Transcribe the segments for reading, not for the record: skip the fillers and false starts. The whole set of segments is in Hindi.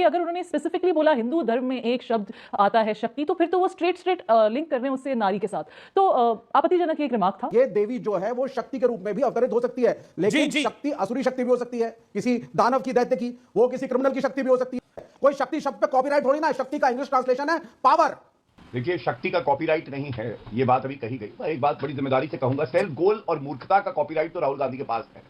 अगर उन्होंने स्पेसिफिकली बोला हिंदू धर्म में एक शब्द आता है शक्ति, तो फिर तो वो स्ट्रेट लिंक कर रहे हैं उससे नारी के साथ, तो आपत्तिजनक एक रिमार्क था। ये देवी जो है वो शक्ति के रूप में भी अवतरित हो सकती है, लेकिन शक्ति असुरी शक्ति भी हो सकती है, किसी दानव की, दैत्य की, वो किसी क्रिमिनल की शक्ति भी हो सकती है। कोई शक्ति शब्द पे कॉपीराइट थोड़ी ना, शक्ति का इंग्लिश ट्रांसलेशन है पावर। देखिए, शक्ति का कॉपीराइट नहीं है, ये बात अभी कही गई। मैं एक बात बड़ी जिम्मेदारी से कहूंगा, सेल्फ गोल और मूर्खता का कॉपीराइट तो राहुल गांधी के पास है।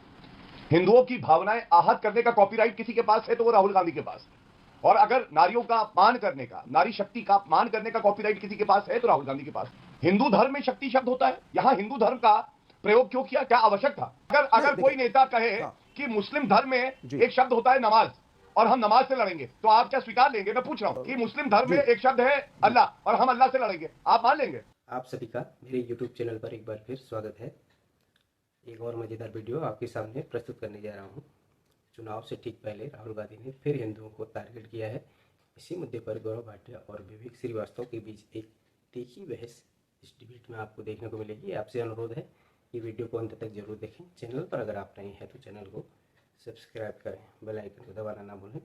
हिंदुओं की भावनाएं आहत करने का कॉपीराइट किसी के पास है तो वो राहुल गांधी के पास है। और अगर नारियों का अपमान करने का, नारी शक्ति का अपमान करने का कॉपीराइट किसी के पास है तो राहुल गांधी के पास। हिंदू धर्म में शक्ति शब्द होता है, यहां हिंदू धर्म का प्रयोग क्यों किया, क्या आवश्यक था? अगर कोई नेता कहे कि मुस्लिम धर्म में एक शब्द होता है नमाज और हम नमाज से लड़ेंगे, तो आप क्या स्वीकार लेंगे? मैं पूछ रहा हूं कि मुस्लिम धर्म में एक शब्द है अल्लाह और हम अल्लाह से लड़ेंगे, आप मान लेंगे? आप सभी का मेरे YouTube चैनल पर एक बार फिर स्वागत है। एक और मज़ेदार वीडियो आपके सामने प्रस्तुत करने जा रहा हूं। चुनाव से ठीक पहले राहुल गांधी ने फिर हिंदुओं को टारगेट किया है। इसी मुद्दे पर गौरव भाटिया और विवेक श्रीवास्तव के बीच एक तीखी बहस इस डिबेट में आपको देखने को मिलेगी। आपसे अनुरोध है कि वीडियो को अंत तक जरूर देखें। चैनल पर अगर आप नए हैं तो चैनल को सब्सक्राइब करें, बेल आइकन को दबाना ना भूलें,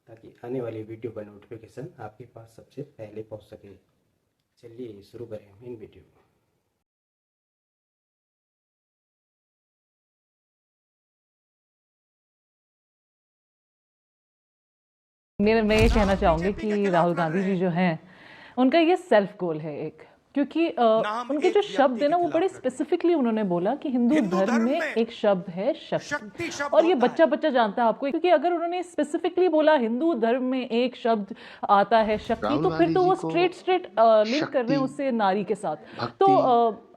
ताकि आने वाली वीडियो का नोटिफिकेशन आपके पास सबसे पहले पहुंच सके। चलिए शुरू करें मेन वीडियो। मैं ये कहना चाहूँगी कि राहुल गांधी जी जो हैं उनका ये सेल्फ गोल है एक, क्योंकि उनके जो शब्द है ना वो बड़े स्पेसिफिकली उन्होंने बोला कि हिंदू धर्म में एक शब्द है शक्ति, और ये बच्चा बच्चा जानता है आपको, क्योंकि अगर उन्होंने स्पेसिफिकली बोला हिंदू धर्म में एक शब्द आता है शक्ति, तो फिर तो वो स्ट्रेट लिंक कर रहे हैं उससे नारी के साथ, तो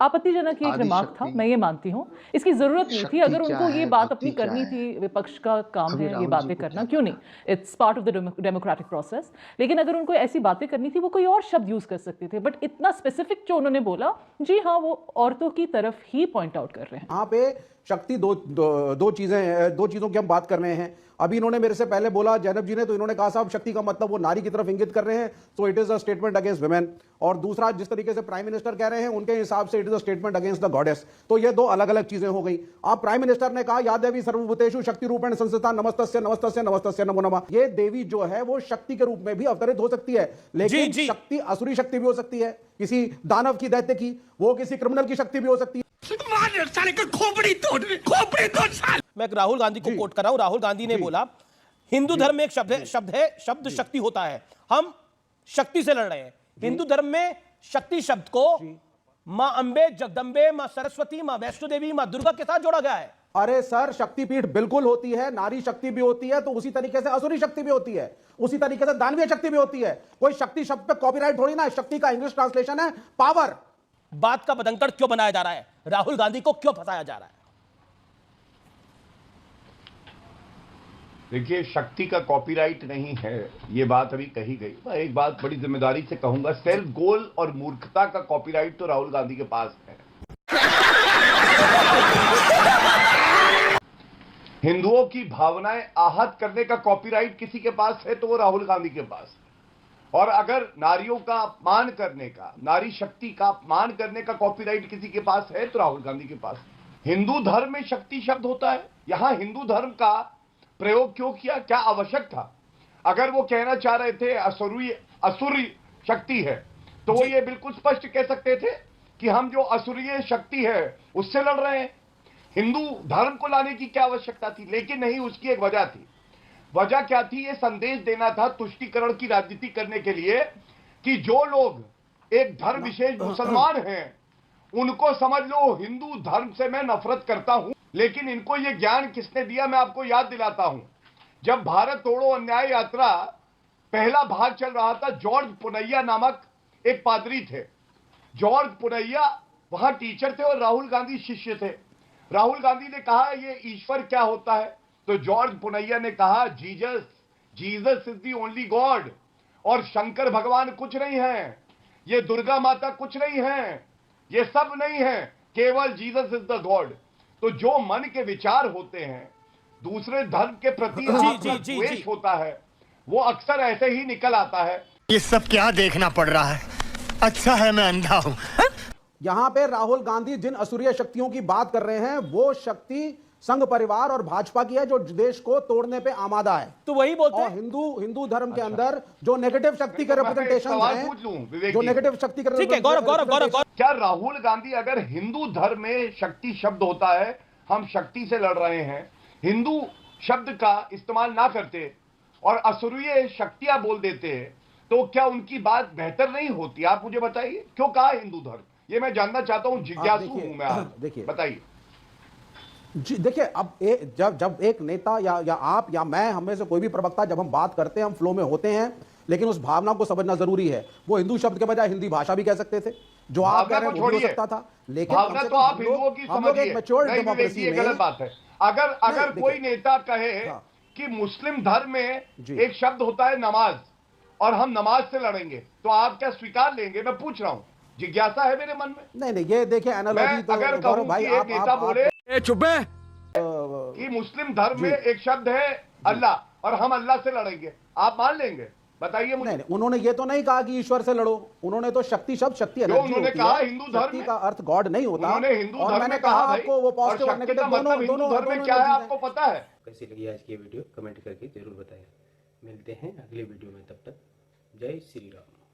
आपत्तिजनक एक रिमार्क था, मैं ये मानती हूँ। इसकी जरूरत नहीं थी, अगर उनको ये बात अपनी करनी थी, विपक्ष का काम है ये बातें करना, क्यों नहीं, it's part of the democratic process. लेकिन अगर उनको ऐसी बातें करनी थी वो कोई और शब्द यूज कर सकते थे, बट इतना स्पेसिफिक जो उन्होंने बोला, जी हाँ, वो औरतों की तरफ ही पॉइंट आउट कर रहे हैं। यहाँ पे शक्ति दो चीजों की हम बात कर रहे हैं। अभी इन्होंने मेरे से पहले बोला, जैनब जी ने, तो इन्होंने कहा साहब शक्ति का मतलब वो नारी की तरफ इंगित कर रहे हैं, so it is a statement against women. और दूसरा, जिस तरीके से प्राइम मिनिस्टर कह रहे हैं उनके हिसाब से it is a statement against the goddess. तो ये दो अलग अलग चीजें हो गई। आप प्राइम मिनिस्टर ने कहा या देवी सर्वभूतेषु शक्ति रूपेण संस्थिता नमस्तस्य नमस्तस्य नमस्तस्य नमो नमः। ये देवी जो है वो शक्ति के रूप में भी अवतरित हो सकती है, लेकिन शक्ति असुरी शक्ति भी हो सकती है, किसी दानव की, दैत्य की, वो किसी क्रिमिनल की शक्ति भी हो सकती है। मैं राहुल गांधी को कोट कर रहा हूं। राहुल गांधी ने बोला हिंदू धर्म में एक शब्द शक्ति होता है, हम शक्ति से लड़ रहे हैं। हिंदू धर्म में शक्ति शब्द को मां अंबे, जगदंबे, मां सरस्वती, मां वैष्णो देवी, मां दुर्गा के साथ जोड़ा गया है। अरे सर, शक्तिपीठ बिल्कुल होती है, नारी शक्ति भी होती है, तो उसी तरीके से असुरी शक्ति भी होती है, उसी तरीके से दानवीय शक्ति भी होती है। कोई शक्ति शब्द पे कॉपीराइट थोड़ी ना, शक्ति का इंग्लिश ट्रांसलेशन है पावर। बात का बदंकड़ क्यों बनाया जा रहा है? राहुल गांधी को क्यों फंसाया जा रहा है? देखिए, शक्ति का कॉपीराइट नहीं है, ये बात अभी कही गई। मैं एक बात बड़ी जिम्मेदारी से कहूंगा, सेल्फ गोल और मूर्खता का कॉपीराइट तो राहुल गांधी के पास है। हिंदुओं की भावनाएं आहत करने का कॉपीराइट किसी के पास है तो वो राहुल गांधी के पास। और अगर नारियों का अपमान करने का, नारी शक्ति का अपमान करने का कॉपीराइट किसी के पास है तो राहुल गांधी के पास। हिंदू धर्म में शक्ति शब्द होता है, यहां हिंदू धर्म का प्रयोग क्यों किया, क्या आवश्यक था? अगर वो कहना चाह रहे थे असुरी शक्ति है, तो वो ये बिल्कुल स्पष्ट कह सकते थे कि हम जो असुरीय शक्ति है उससे लड़ रहे हैं। हिंदू धर्म को लाने की क्या आवश्यकता थी? लेकिन नहीं, उसकी एक वजह थी। वजह क्या थी? ये संदेश देना था तुष्टीकरण की राजनीति करने के लिए कि जो लोग एक धर्म विशेष मुसलमान हैं उनको समझ लो हिंदू धर्म से मैं नफरत करता हूं। लेकिन इनको ये ज्ञान किसने दिया, मैं आपको याद दिलाता हूं। जब भारत तोड़ो अन्याय यात्रा पहला भाग चल रहा था, जॉर्ज पुनैया नामक एक पादरी थे। जॉर्ज पुनैया वहां टीचर थे और राहुल गांधी शिष्य थे। राहुल गांधी ने कहा ये ईश्वर क्या होता है, तो जॉर्ज पुनैया ने कहा Jesus is the only God, और शंकर भगवान कुछ नहीं है, ये दुर्गा माता कुछ नहीं है, ये सब नहीं है, केवल जीसस इज द गॉड। तो जो मन के विचार होते हैं, दूसरे धर्म के प्रति द्वेष होता है, वो अक्सर ऐसे ही निकल आता है। ये सब क्या देखना पड़ रहा है? अच्छा है मैं अंधा हूं। यहां पे राहुल गांधी जिन असुरीय शक्तियों की बात कर रहे हैं वो शक्ति संघ परिवार और भाजपा की है, जो देश को तोड़ने पे आमादा है। तो वही बोलते और हैं हिंदू धर्म के अंदर जो नेगेटिव शक्ति के रिप्रेजेंटेशन सवाल हैं, पूछ लूं विवेक जो जी। नेगेटिव शक्ति के ठीक है, गौरव क्या राहुल गांधी, अगर हिंदू धर्म में शक्ति शब्द होता है, हम शक्ति से लड़ रहे हैं, हिंदू शब्द का इस्तेमाल ना करते और असुरीय शक्तियां बोल देते हैं, तो क्या उनकी बात बेहतर नहीं होती? आप मुझे बताइए, क्यों कहा हिंदू धर्म? ये मैं जानना चाहता हूं, जिज्ञासु हूं मैं। आप देखिए, बताइए जी। देखिए, अब जब एक नेता या आप या मैं, हमें से कोई भी प्रवक्ता, जब हम बात करते हैं, हम फ्लो में होते हैं, लेकिन उस भावना को समझना जरूरी है। वो हिंदू शब्द के बजाय हिंदी भाषा भी कह सकते थे, जो आप कह रहे हैं वो भी हो सकता था। लेकिन भावना तो आप हिंदुओं की समझिए, नहीं विवेक जी, ये गलत बात है। अगर कोई नेता कहे कि मुस्लिम धर्म में एक शब्द होता है नमाज, और हम नमाज से लड़ेंगे, तो आप क्या स्वीकार लेंगे? मैं पूछ रहा हूं, जिज्ञासा है मेरे मन में। नहीं, ये देखिए एनालॉजी तो अगर गौरव कहूं भाई, कि एक नेता बोले चुप है। कि मुस्लिम धर्म में एक शब्द है अल्लाह और हम अल्लाह से लड़ेंगे, आप मान लेंगे? बताइए मुझे। नहीं, उन्होंने ये तो नहीं कहा कि ईश्वर से लड़ो। उन्होंने तो शक्ति शब्द, शक्ति एनर्जी होती है। उन्होंने कहा हिंदू धर्म शक्ति में, का अर्थ गॉड नहीं होता। उन्होंने हिंदू और धर्म मैंने में कहा कहा भाई, आपको वो और पॉजिटिव और शक्ति नेगेटिव का मतलब हिंदू धर्म में क्या है आपको पता है? कैसी लगी आज की ये वीडियो कमेंट करके जरूर बताएं। मिलते हैं अगले वीडियो में, तब तक जय श्री राम।